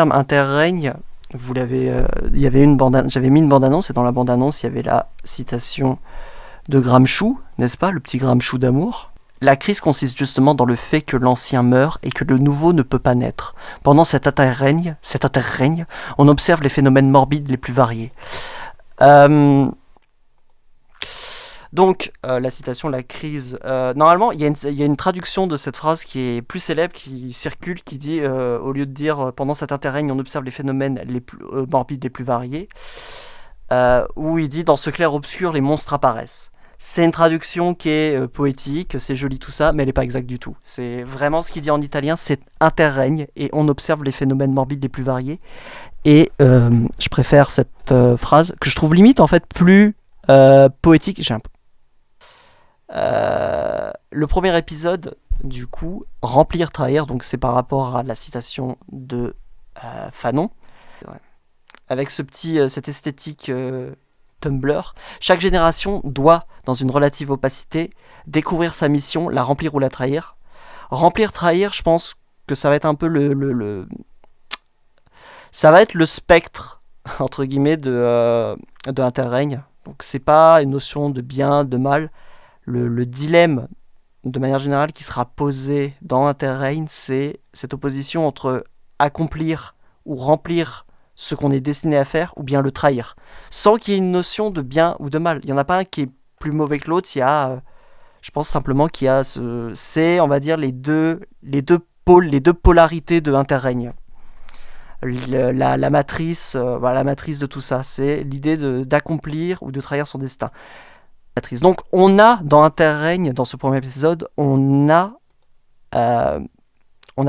terme interrègne, vous l'avez, il y avait j'avais mis une bande-annonce et dans la bande-annonce il y avait la citation de Gramsci, n'est-ce pas, le petit Gramsci d'amour. La crise consiste justement dans le fait que l'ancien meurt et que le nouveau ne peut pas naître. Pendant cet interrègne, on observe les phénomènes morbides les plus variés. Donc, la citation, la crise... normalement, il y a une traduction de cette phrase qui est plus célèbre, qui circule, qui dit, au lieu de dire « Pendant cet interrègne, on observe les phénomènes les plus morbides les plus variés », où il dit « Dans ce clair-obscur, les monstres apparaissent ». C'est une traduction qui est poétique, c'est joli tout ça, mais elle n'est pas exacte du tout. C'est vraiment ce qu'il dit en italien, c'est interrègne, et on observe les phénomènes morbides les plus variés. Et je préfère cette phrase, que je trouve limite en fait plus poétique. Le premier épisode, du coup, remplir, trahir, donc c'est par rapport à la citation de Fanon. Ouais. Avec cette esthétique Tumblr, chaque génération doit, dans une relative opacité, découvrir sa mission, la remplir ou la trahir. Remplir, trahir, je pense que ça va être un peu ça va être le spectre, entre guillemets, de interrègne. Donc c'est pas une notion de bien, de mal. Le dilemme, de manière générale, qui sera posé dans interrègne, c'est cette opposition entre accomplir ou remplir ce qu'on est destiné à faire, ou bien le trahir, sans qu'il y ait une notion de bien ou de mal. Il n'y en a pas un qui est plus mauvais que l'autre, il y a, je pense simplement qu'il y a, c'est, on va dire, les deux pôles, les deux polarités de interrègne. La matrice, la matrice de tout ça, c'est l'idée d'accomplir ou de trahir son destin. Donc on a, dans interrègne, dans ce premier épisode, on a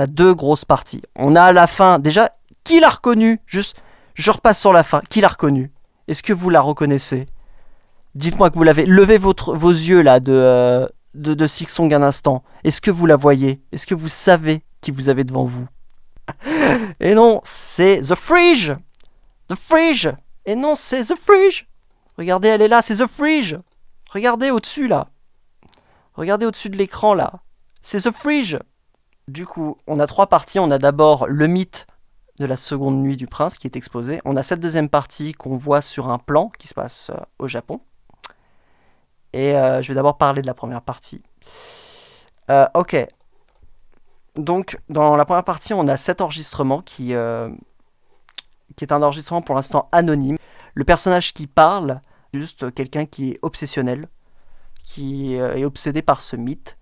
deux grosses parties. On a à la fin, déjà, qui l'a reconnu ? Juste, je repasse sur la fin. Qui l'a reconnu ? Est-ce que vous la reconnaissez ? Dites-moi que vous l'avez. Levez vos yeux là de Silksong un instant. Est-ce que vous la voyez ? Est-ce que vous savez qui vous avez devant vous ? Et non, c'est The Fridge. The Fridge. Et non, c'est The Fridge. Regardez, elle est là, c'est The Fridge. Regardez au-dessus là. Regardez au-dessus de l'écran là. C'est The Fridge. Du coup, on a trois parties. On a d'abord le mythe de la seconde nuit du prince qui est exposé. On a cette deuxième partie qu'on voit sur un plan qui se passe au Japon. Et je vais d'abord parler de la première partie. Ok. Donc, dans la première partie, on a cet enregistrement qui est un enregistrement pour l'instant anonyme. Le personnage qui parle, juste quelqu'un qui est obsessionnel, qui est obsédé par ce mythe.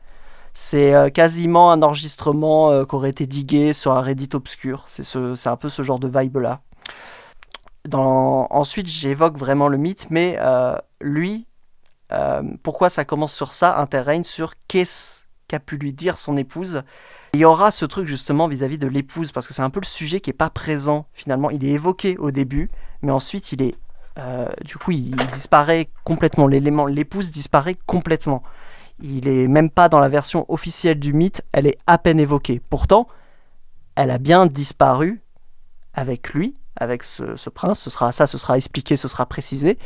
C'est quasiment un enregistrement qui aurait été digué sur un Reddit obscur. C'est un peu ce genre de vibe-là. Ensuite, j'évoque vraiment le mythe, mais lui, pourquoi ça commence sur ça, interrègne sur qu'est-ce qu'a pu lui dire son épouse. Il y aura ce truc justement vis-à-vis de l'épouse, parce que c'est un peu le sujet qui n'est pas présent finalement. Il est évoqué au début, mais ensuite il est... du coup, il disparaît complètement. L'épouse disparaît complètement. Il est même pas dans la version officielle du mythe, elle est à peine évoquée. Pourtant, elle a bien disparu avec lui, avec ce prince. Ce sera expliqué, ce sera précisé.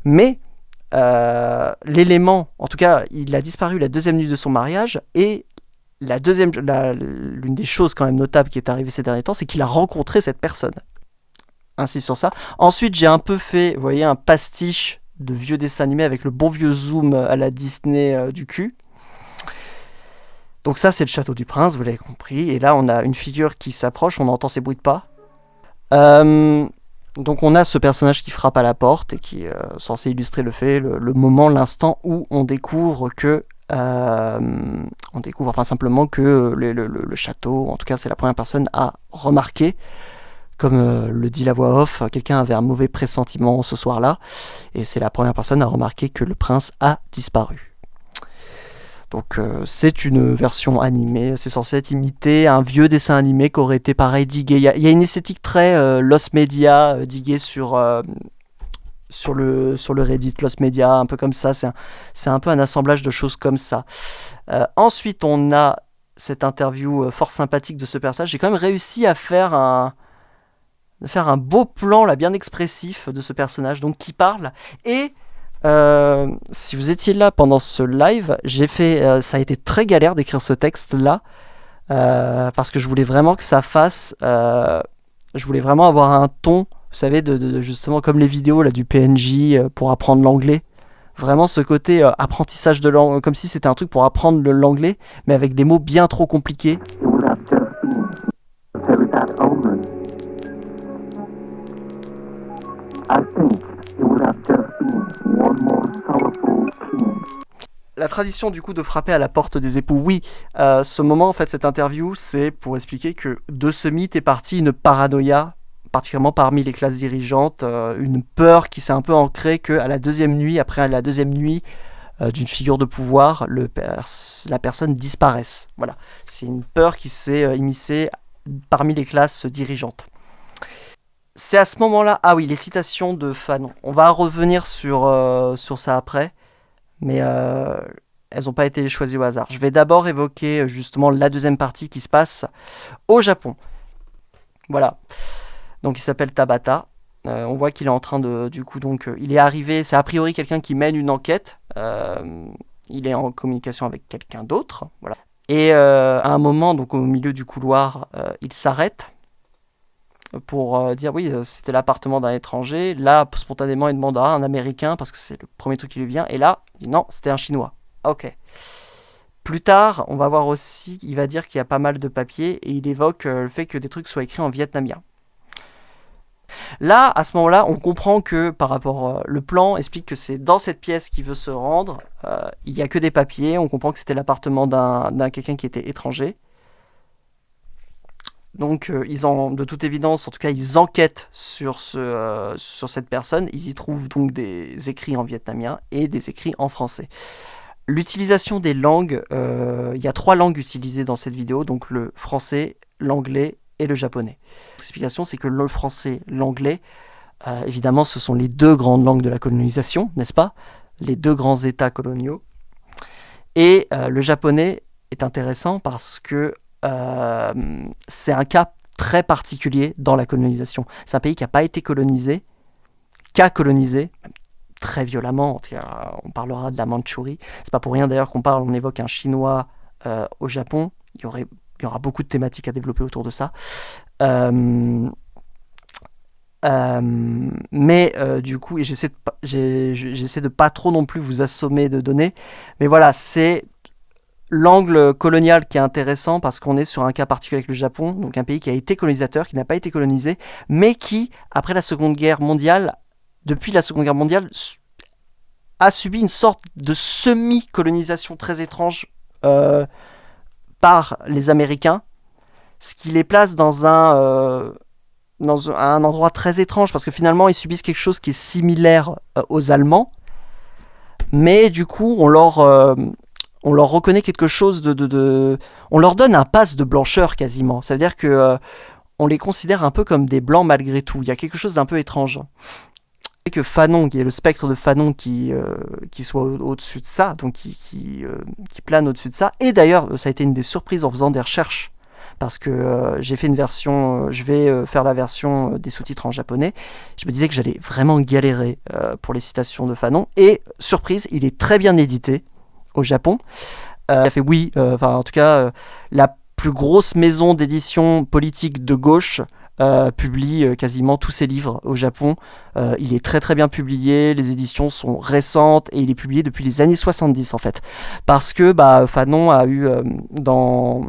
Mais l'élément, en tout cas, il a disparu la deuxième nuit de son mariage. Et l'une des choses quand même notables qui est arrivée ces derniers temps, c'est qu'il a rencontré cette personne. Ainsi sur ça. Ensuite, j'ai un peu fait, vous voyez, un pastiche de vieux dessins animés avec le bon vieux zoom à la Disney du cul. Donc ça, c'est le château du prince, vous l'avez compris. Et là, on a une figure qui s'approche, on entend ces bruits de pas. Donc on a ce personnage qui frappe à la porte et qui est censé illustrer le moment, l'instant où on découvre que... simplement que le château, en tout cas c'est la première personne à remarquer, comme le dit la voix off, quelqu'un avait un mauvais pressentiment ce soir-là, et c'est la première personne à remarquer que le prince a disparu. Donc c'est une version animée, c'est censé être imité un vieux dessin animé qui aurait été pareil digué. Il y a une esthétique très Lost Media diguée sur le Reddit, Lost Media, un peu comme ça. C'est un peu un assemblage de choses comme ça. Ensuite, on a cette interview fort sympathique de ce personnage. J'ai quand même réussi à faire un beau plan là, bien expressif de ce personnage donc, qui parle. Et si vous étiez là pendant ce live, ça a été très galère d'écrire ce texte-là parce que je voulais vraiment que ça fasse... Je voulais vraiment avoir un ton, vous savez, justement comme les vidéos là, du PNJ pour apprendre l'anglais. Vraiment ce côté apprentissage de langue, comme si c'était un truc pour apprendre l'anglais, mais avec des mots bien trop compliqués. La tradition du coup de frapper à la porte des époux, oui, ce moment en fait, cette interview, c'est pour expliquer que de ce mythe est partie une paranoïa, particulièrement parmi les classes dirigeantes, une peur qui s'est un peu ancrée qu'à la deuxième nuit, après la deuxième nuit d'une figure de pouvoir, la personne disparaisse. Voilà, c'est une peur qui s'est immiscée parmi les classes dirigeantes. C'est à ce moment-là, ah oui, les citations de Fanon. On va revenir sur ça après, mais elles n'ont pas été choisies au hasard. Je vais d'abord évoquer justement la deuxième partie qui se passe au Japon. Voilà. Donc il s'appelle Tabata. On voit qu'il est en train de, du coup, donc il est arrivé. C'est a priori quelqu'un qui mène une enquête. Il est en communication avec quelqu'un d'autre. Voilà. Et à un moment, donc au milieu du couloir, il s'arrête pour dire oui, c'était l'appartement d'un étranger. Là, spontanément, il demande à un Américain parce que c'est le premier truc qui lui vient. Et là, il dit non, c'était un Chinois. Ok. Plus tard, on va voir aussi, il va dire qu'il y a pas mal de papiers et il évoque le fait que des trucs soient écrits en vietnamien. Là, à ce moment-là, on comprend que par rapport, le plan explique que c'est dans cette pièce qu'il veut se rendre. Il n'y a que des papiers. On comprend que c'était l'appartement d'un quelqu'un qui était étranger. Donc, de toute évidence, en tout cas, ils enquêtent sur cette personne. Ils y trouvent donc des écrits en vietnamien et des écrits en français. L'utilisation des langues, il y a 3 langues utilisées dans cette vidéo, donc le français, l'anglais et le japonais. L'explication, c'est que le français, l'anglais, évidemment, ce sont les 2 grandes langues de la colonisation, n'est-ce pas? Les 2 grands États coloniaux. Et le japonais est intéressant parce que c'est un cas très particulier dans la colonisation. C'est un pays qui n'a pas été colonisé, qu'a colonisé, très violemment. On parlera de la Mandchourie. C'est pas pour rien d'ailleurs on évoque un Chinois au Japon. Il y aura beaucoup de thématiques à développer autour de ça. Mais du coup, et j'essaie de pas trop non plus vous assommer de données. Mais voilà, c'est l'angle colonial qui est intéressant parce qu'on est sur un cas particulier avec le Japon, donc un pays qui a été colonisateur, qui n'a pas été colonisé, mais qui, après la Seconde Guerre mondiale, depuis la Seconde Guerre mondiale, a subi une sorte de semi-colonisation très étrange par les Américains, ce qui les place dans un endroit très étrange, parce que finalement, ils subissent quelque chose qui est similaire aux Allemands, mais du coup, on leur reconnaît quelque chose on leur donne un pass de blancheur quasiment. Ça veut dire que on les considère un peu comme des blancs malgré tout. Il y a quelque chose d'un peu étrange. Et que Fanon, qui est le spectre de Fanon qui soit au-dessus de ça, donc qui plane au-dessus de ça. Et d'ailleurs, ça a été une des surprises en faisant des recherches, parce que j'ai fait une version, je vais faire la version des sous-titres en japonais. Je me disais que j'allais vraiment galérer pour les citations de Fanon. Et surprise, il est très bien édité au Japon. Il a fait en tout cas, la plus grosse maison d'édition politique de gauche publie quasiment tous ses livres au Japon. Il est très très bien publié, les éditions sont récentes et il est publié depuis les années 70 en fait. Parce que Fanon a eu,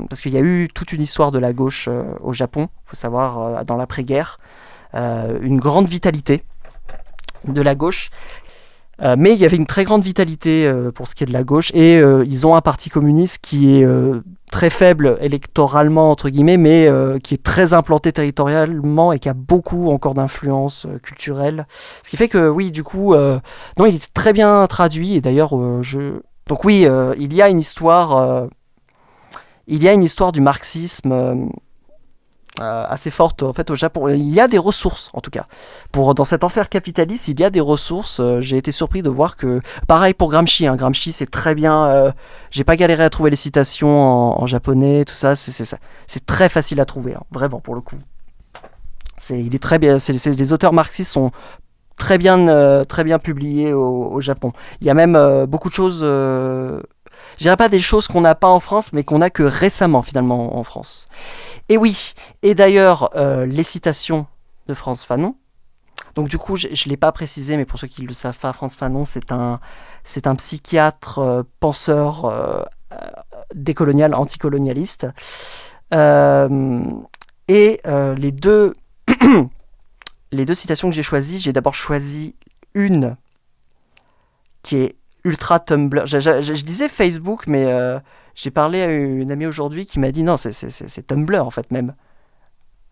parce qu'il y a eu toute une histoire de la gauche au Japon, il faut savoir, dans l'après-guerre, une grande vitalité de la gauche. Mais il y avait une très grande vitalité pour ce qui est de la gauche et ils ont un parti communiste qui est très faible électoralement entre guillemets, mais qui est très implanté territorialement et qui a beaucoup encore d'influence culturelle. Ce qui fait que oui, du coup, non, il est très bien traduit et d'ailleurs donc oui, il y a une histoire du marxisme. Assez forte en fait au Japon. Il y a des ressources en tout cas. Dans cet enfer capitaliste, il y a des ressources. J'ai été surpris de voir que pareil pour Gramsci. Gramsci c'est très bien. J'ai pas galéré à trouver les citations en japonais, tout ça. C'est très facile à trouver, vraiment pour le coup. Il est très bien. Les auteurs marxistes sont très bien publiés au Japon. Il y a même beaucoup de choses. je dirais pas des choses qu'on n'a pas en France, mais qu'on a que récemment finalement en France. Et oui, et d'ailleurs, les citations de Frantz Fanon, donc du coup, je ne l'ai pas précisé, mais pour ceux qui ne le savent pas, Frantz Fanon, c'est un psychiatre, penseur décolonial, anticolonialiste. Les deux, les deux citations que j'ai choisies, j'ai d'abord choisi une qui est ultra Tumblr. Je disais Facebook, mais j'ai parlé à une amie aujourd'hui qui m'a dit non, c'est Tumblr en fait même.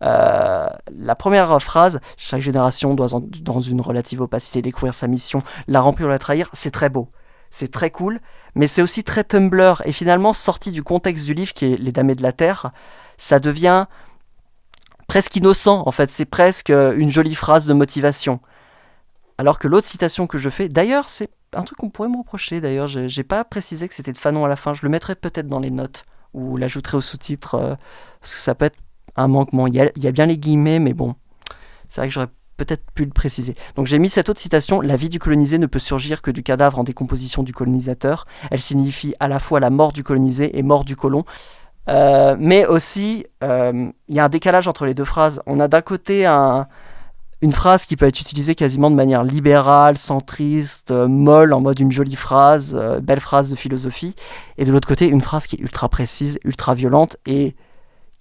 La première phrase, chaque génération doit dans une relative opacité découvrir sa mission, la remplir ou la trahir, c'est très beau, c'est très cool, mais c'est aussi très Tumblr, et finalement sorti du contexte du livre qui est Les Damnés de la Terre, ça devient presque innocent en fait, c'est presque une jolie phrase de motivation. Alors que l'autre citation que je fais, d'ailleurs c'est un truc qu'on pourrait me reprocher, d'ailleurs j'ai pas précisé que c'était de Fanon à la fin, je le mettrai peut-être dans les notes, ou l'ajouterai au sous-titre, parce que ça peut être un manquement. Il y a bien les guillemets, mais bon, c'est vrai que j'aurais peut-être pu le préciser. Donc j'ai mis cette autre citation: la vie du colonisé ne peut surgir que du cadavre en décomposition du colonisateur. Elle signifie à la fois la mort du colonisé et mort du colon. Mais aussi, il y a un décalage entre les deux phrases. On a d'un côté une phrase qui peut être utilisée quasiment de manière libérale, centriste, molle, en mode une jolie phrase, belle phrase de philosophie, et de l'autre côté, une phrase qui est ultra précise, ultra violente, et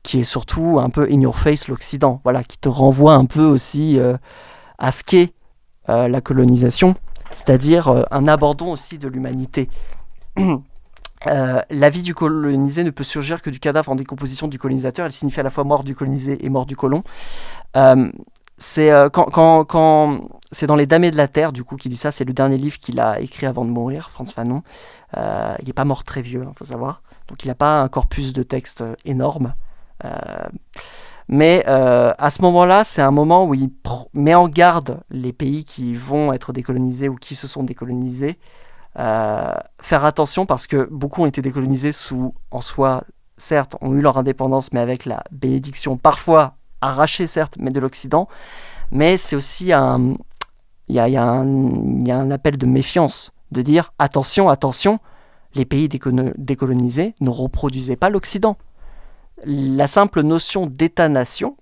qui est surtout un peu in your face l'Occident, voilà, qui te renvoie un peu aussi à ce qu'est la colonisation, c'est-à-dire un abandon aussi de l'humanité. La vie du colonisé ne peut surgir que du cadavre en décomposition du colonisateur. Elle signifie à la fois mort du colonisé et mort du colon. C'est c'est dans Les Damnés de la Terre, du coup, qui dit ça. C'est le dernier livre qu'il a écrit avant de mourir, Frantz Fanon. Il n'est pas mort très vieux, faut savoir. Donc il n'a pas un corpus de textes énorme. Mais à ce moment-là, c'est un moment où il met en garde les pays qui vont être décolonisés ou qui se sont décolonisés. Faire attention, parce que beaucoup ont été décolonisés en soi, certes, ont eu leur indépendance, mais avec la bénédiction, parfois arrachée, certes, mais de l'Occident. Mais c'est aussi il y a un appel de méfiance, de dire attention, attention, les pays décolonisés ne reproduisaient pas l'Occident. La simple notion d'État-nation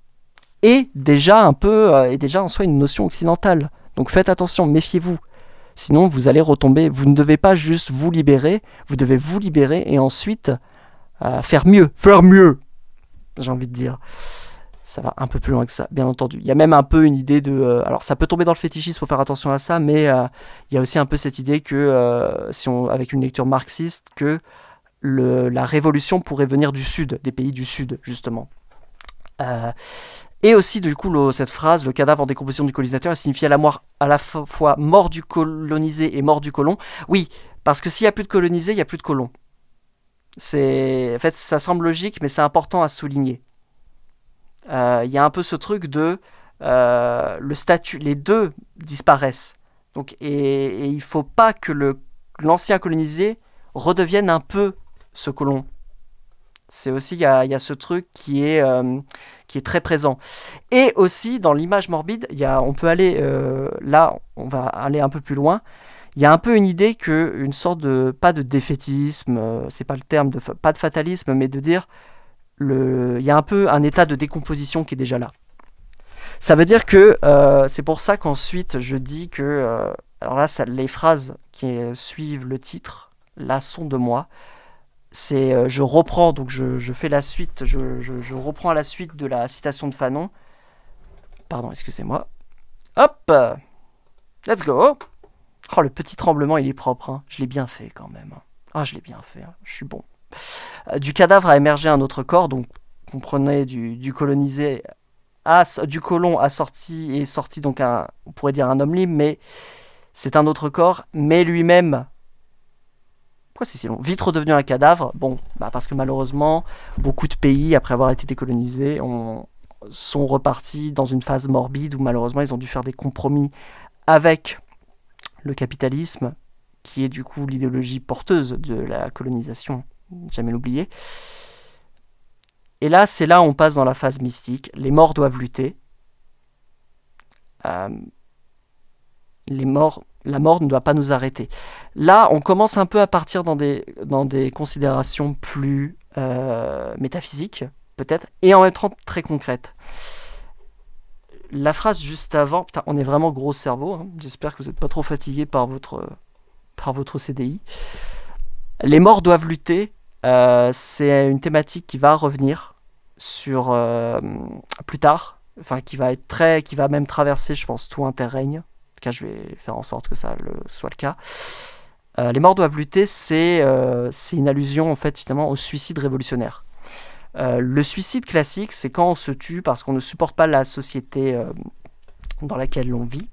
est déjà en soi une notion occidentale. Donc faites attention, méfiez-vous. Sinon, vous allez retomber. Vous ne devez pas juste vous libérer, vous devez vous libérer et ensuite faire mieux. Faire mieux, j'ai envie de dire. Ça va un peu plus loin que ça, bien entendu. Il y a même un peu une idée de... alors, ça peut tomber dans le fétichisme, il faut faire attention à ça, mais il y a aussi un peu cette idée que, avec une lecture marxiste, que la révolution pourrait venir du Sud, des pays du Sud, justement. Et aussi, du coup, cette phrase, le cadavre en décomposition du colonisateur, elle signifie à la fois mort du colonisé et mort du colon. Oui, parce que s'il n'y a plus de colonisé, il n'y a plus de colon. En fait, ça semble logique, mais c'est important à souligner. Il y a un peu ce truc de le statut, les deux disparaissent. Donc, et il ne faut pas que l'ancien colonisé redevienne un peu ce colon. C'est aussi, il y a ce truc qui est très présent. Et aussi, dans l'image morbide, on peut aller, là, on va aller un peu plus loin, il y a un peu une idée une sorte de, pas de défaitisme, c'est pas le terme, pas de fatalisme, mais de dire, il y a un peu un état de décomposition qui est déjà là. Ça veut dire que, c'est pour ça qu'ensuite, je dis que, alors là, les phrases qui suivent le titre, là, sont de moi. Je reprends, donc je fais la suite, je reprends à la suite de la citation de Fanon. Pardon, excusez-moi. Hop, let's go. Oh, le petit tremblement, il est propre, hein. Je l'ai bien fait quand même. Ah, je l'ai bien fait, hein. Je suis bon. Du cadavre a émergé un autre corps, donc comprenez du colonisé, du colon est sorti donc on pourrait dire un homme libre, mais c'est un autre corps, mais lui-même... Pourquoi c'est si long ? Vite redevenu un cadavre. Bon, parce que malheureusement, beaucoup de pays, après avoir été décolonisés, sont repartis dans une phase morbide où malheureusement ils ont dû faire des compromis avec le capitalisme, qui est du coup l'idéologie porteuse de la colonisation, jamais l'oublier. Et là, c'est là où on passe dans la phase mystique. Les morts doivent lutter. Les morts La mort ne doit pas nous arrêter. Là, on commence un peu à partir dans des considérations plus métaphysiques, peut-être, et en même temps très concrètes. La phrase juste avant, putain, on est vraiment gros cerveau, hein. J'espère que vous n'êtes pas trop fatigué par votre CDI. Les morts doivent lutter, c'est une thématique qui va revenir sur plus tard, enfin qui va même traverser, je pense, tout Interrègne. En tout cas, je vais faire en sorte que ça soit le cas. Les morts doivent lutter, c'est une allusion en fait finalement au suicide révolutionnaire. Le suicide classique, c'est quand on se tue parce qu'on ne supporte pas la société dans laquelle l'on vit.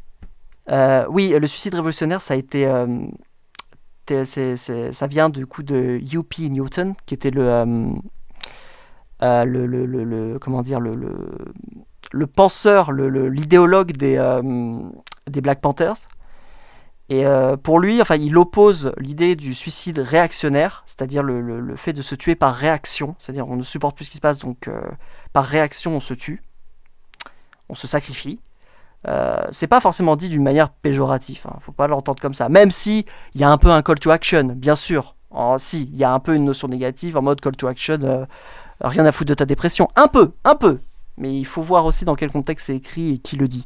Oui, le suicide révolutionnaire, ça a été, ça vient du coup de U.P. Newton, qui était comment dire, le penseur, l'idéologue des Black Panthers. Et pour lui, enfin, il oppose l'idée du suicide réactionnaire, c'est-à-dire le fait de se tuer par réaction, c'est-à-dire on ne supporte plus ce qui se passe, donc par réaction on se tue, on se sacrifie. C'est pas forcément dit d'une manière péjorative, hein, faut pas l'entendre comme ça, même si il y a un peu un call to action, bien sûr. Si, il y a un peu une notion négative en mode call to action, rien à foutre de ta dépression, un peu, mais il faut voir aussi dans quel contexte c'est écrit et qui le dit.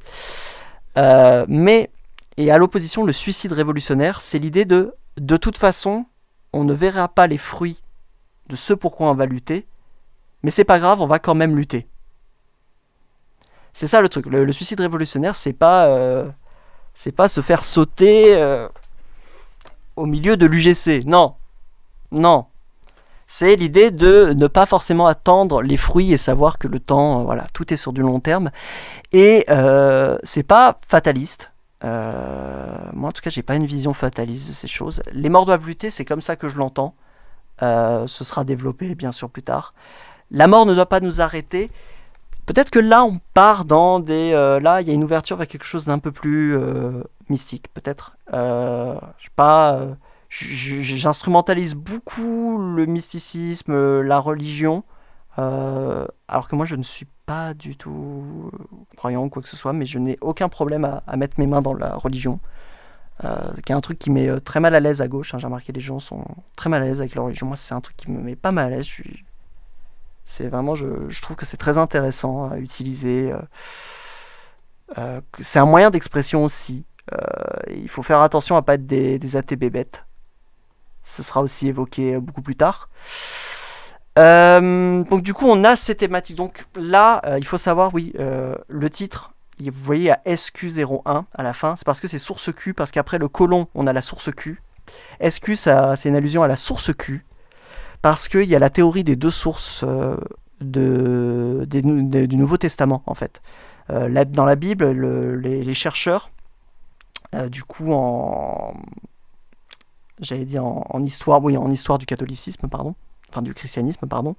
Et à l'opposition, le suicide révolutionnaire, c'est l'idée de toute façon, on ne verra pas les fruits de ce pourquoi on va lutter, mais c'est pas grave, on va quand même lutter. C'est ça le truc. Le suicide révolutionnaire, c'est pas se faire sauter au milieu de l'UGC. Non. C'est l'idée de ne pas forcément attendre les fruits et savoir que le temps, voilà, tout est sur du long terme. Et c'est pas fataliste. Moi en tout cas j'ai pas une vision fataliste de ces choses. Les morts doivent lutter, c'est comme ça que je l'entends. Ce sera développé bien sûr plus tard. La mort ne doit pas nous arrêter. Peut-être que là on part dans des là il y a une ouverture vers quelque chose d'un peu plus mystique peut-être. Je sais pas, j'instrumentalise beaucoup le mysticisme, la religion, alors que moi je ne suis pas du tout croyant ou quoi que ce soit, mais je n'ai aucun problème à mettre mes mains dans la religion, qui est un truc qui met très mal à l'aise à gauche, hein. J'ai remarqué les gens sont très mal à l'aise avec la religion. Moi c'est un truc qui me met pas mal à l'aise. C'est vraiment, je trouve que c'est très intéressant à utiliser. C'est un moyen d'expression aussi. Il faut faire attention à pas être des athées bébêtes. Ce sera aussi évoqué beaucoup plus tard. Donc du coup on a ces thématiques. Donc là il faut savoir, oui, le titre, vous voyez à SQ01 à la fin, c'est parce que c'est source Q, parce qu'après le colon on a la source Q. SQ c'est une allusion à la source Q, parce qu'il y a la théorie des deux sources du Nouveau Testament en fait. Dans la Bible, les chercheurs, du coup j'allais dire en histoire, oui, en histoire du catholicisme, pardon, enfin du christianisme, pardon,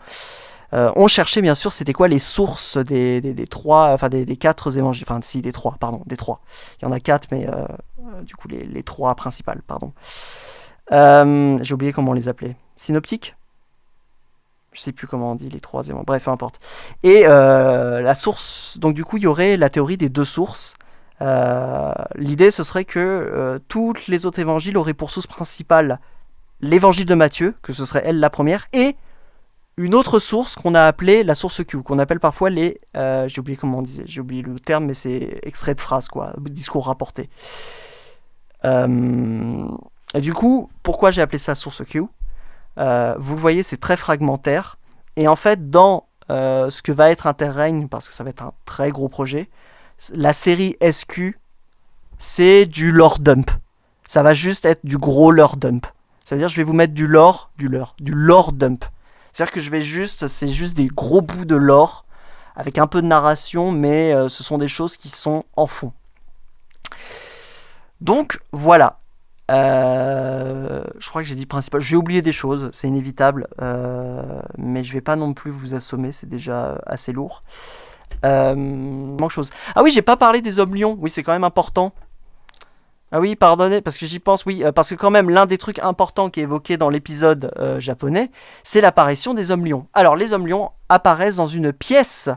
on cherchait bien sûr c'était quoi les sources des trois, enfin des quatre évangiles, enfin si des trois, il y en a quatre, mais du coup les trois principales, pardon. J'ai oublié comment on les appelait, synoptiques, je sais plus comment on dit les trois évangiles, bref, peu importe. Et la source, donc du coup il y aurait la théorie des deux sources. L'idée ce serait que toutes les autres évangiles auraient pour source principale l'évangile de Matthieu, que ce serait elle la première, et une autre source qu'on a appelée la source Q, qu'on appelle parfois les... j'ai oublié comment on disait, j'ai oublié le terme, mais c'est extrait de phrase, quoi, discours rapporté. Et du coup, pourquoi j'ai appelé ça source Q ? Vous le voyez, c'est très fragmentaire, et en fait, dans ce que va être Interrègne, parce que ça va être un très gros projet, la série SQ, c'est du lore dump. Ça va juste être du gros lore dump. Ça veut dire que je vais vous mettre du lore dump. C'est-à-dire que c'est juste des gros bouts de lore avec un peu de narration, mais ce sont des choses qui sont en fond. Donc voilà. Je crois que j'ai dit principal. J'ai oublié des choses, c'est inévitable, mais je vais pas non plus vous assommer, c'est déjà assez lourd. Manque chose. Ah oui, j'ai pas parlé des hommes lions. Oui, c'est quand même important. Ah oui, pardonnez, parce que j'y pense, oui, parce que quand même, l'un des trucs importants qui est évoqué dans l'épisode japonais, c'est l'apparition des hommes lions. Alors, les hommes lions apparaissent dans une pièce,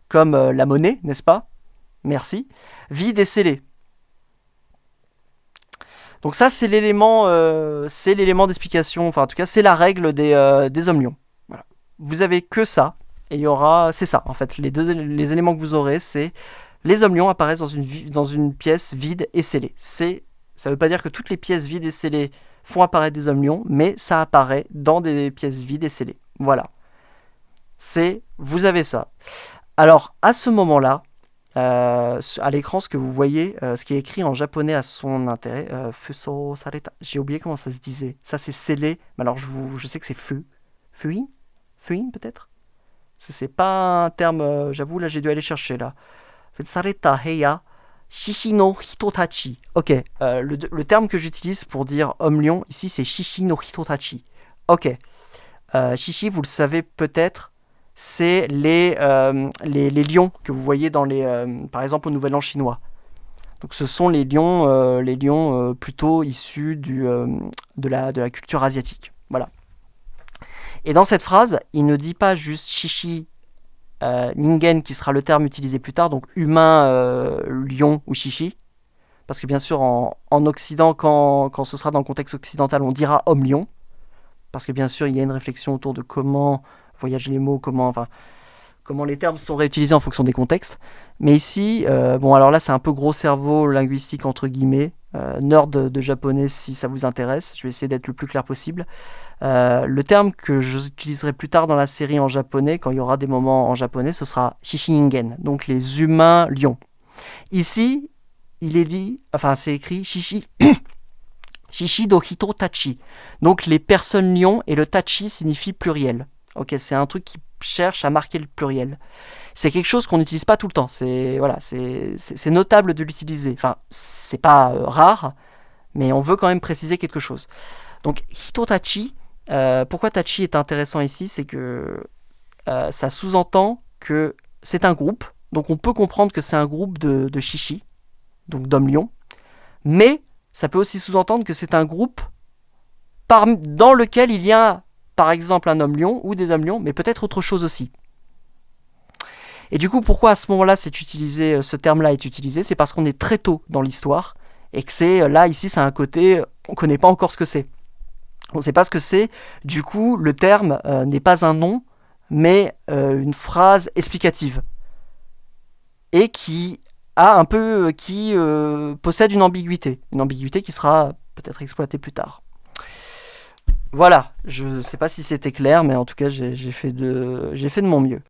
comme la monnaie, n'est-ce pas ? Merci. Vide et scellée. Donc ça, c'est l'élément d'explication, enfin en tout cas, c'est la règle des hommes lions. Voilà. Vous avez que ça, et il y aura, c'est ça, en fait, les éléments que vous aurez, c'est les hommes lions apparaissent dans une pièce vide et scellée. Ça veut pas dire que toutes les pièces vides et scellées font apparaître des hommes lions, mais ça apparaît dans des pièces vides et scellées. Voilà. Vous avez ça. Alors, à ce moment-là, à l'écran, ce que vous voyez, ce qui est écrit en japonais à son intérêt, Fuso Sareta. J'ai oublié comment ça se disait. Ça, c'est scellé. Mais alors, je sais que c'est feu. Fuin. Fuin, peut-être. C'est pas un terme, j'avoue, là, j'ai dû aller chercher, là. Sareta Heya Shishi no Hitotachi. Ok, le terme que j'utilise pour dire homme lion, ici, c'est Shishi no Hitotachi. Ok. Shishi, vous le savez peut-être, c'est les lions que vous voyez par exemple au Nouvel An chinois. Donc ce sont les lions plutôt issus de la culture asiatique. Voilà. Et dans cette phrase, il ne dit pas juste shishi ningen qui sera le terme utilisé plus tard, donc humain, lion ou shishi. Parce que bien sûr en Occident, quand ce sera dans le contexte occidental, on dira homme-lion. Parce que bien sûr, il y a une réflexion autour de comment voyagent les mots, comment les termes sont réutilisés en fonction des contextes. Mais ici, bon, alors là, c'est un peu gros cerveau linguistique, entre guillemets, nerd de japonais si ça vous intéresse. Je vais essayer d'être le plus clair possible. Le terme que j'utiliserai plus tard dans la série en japonais, quand il y aura des moments en japonais, ce sera Shishiningen, donc les humains lions. Ici, c'est écrit Shishi. Shishi do hito tachi. Donc les personnes lions et le tachi signifie pluriel. Ok, c'est un truc qui cherche à marquer le pluriel. C'est quelque chose qu'on n'utilise pas tout le temps. C'est notable de l'utiliser. Enfin, c'est pas rare, mais on veut quand même préciser quelque chose. Donc hito tachi. Pourquoi tachi est intéressant ici, c'est que ça sous-entend que c'est un groupe. Donc on peut comprendre que c'est un groupe de shishi, donc d'hommes lions, mais ça peut aussi sous-entendre que c'est un groupe dans lequel il y a, par exemple, un homme lion ou des hommes lions, mais peut-être autre chose aussi. Et du coup, pourquoi à ce moment-là ce terme-là est utilisé, c'est parce qu'on est très tôt dans l'histoire et que ici, c'est un côté, on ne connaît pas encore ce que c'est. On ne sait pas ce que c'est. Du coup, le terme n'est pas un nom, mais une phrase explicative et qui possède une ambiguïté qui sera peut-être exploitée plus tard. Voilà, je ne sais pas si c'était clair, mais en tout cas j'ai fait de mon mieux.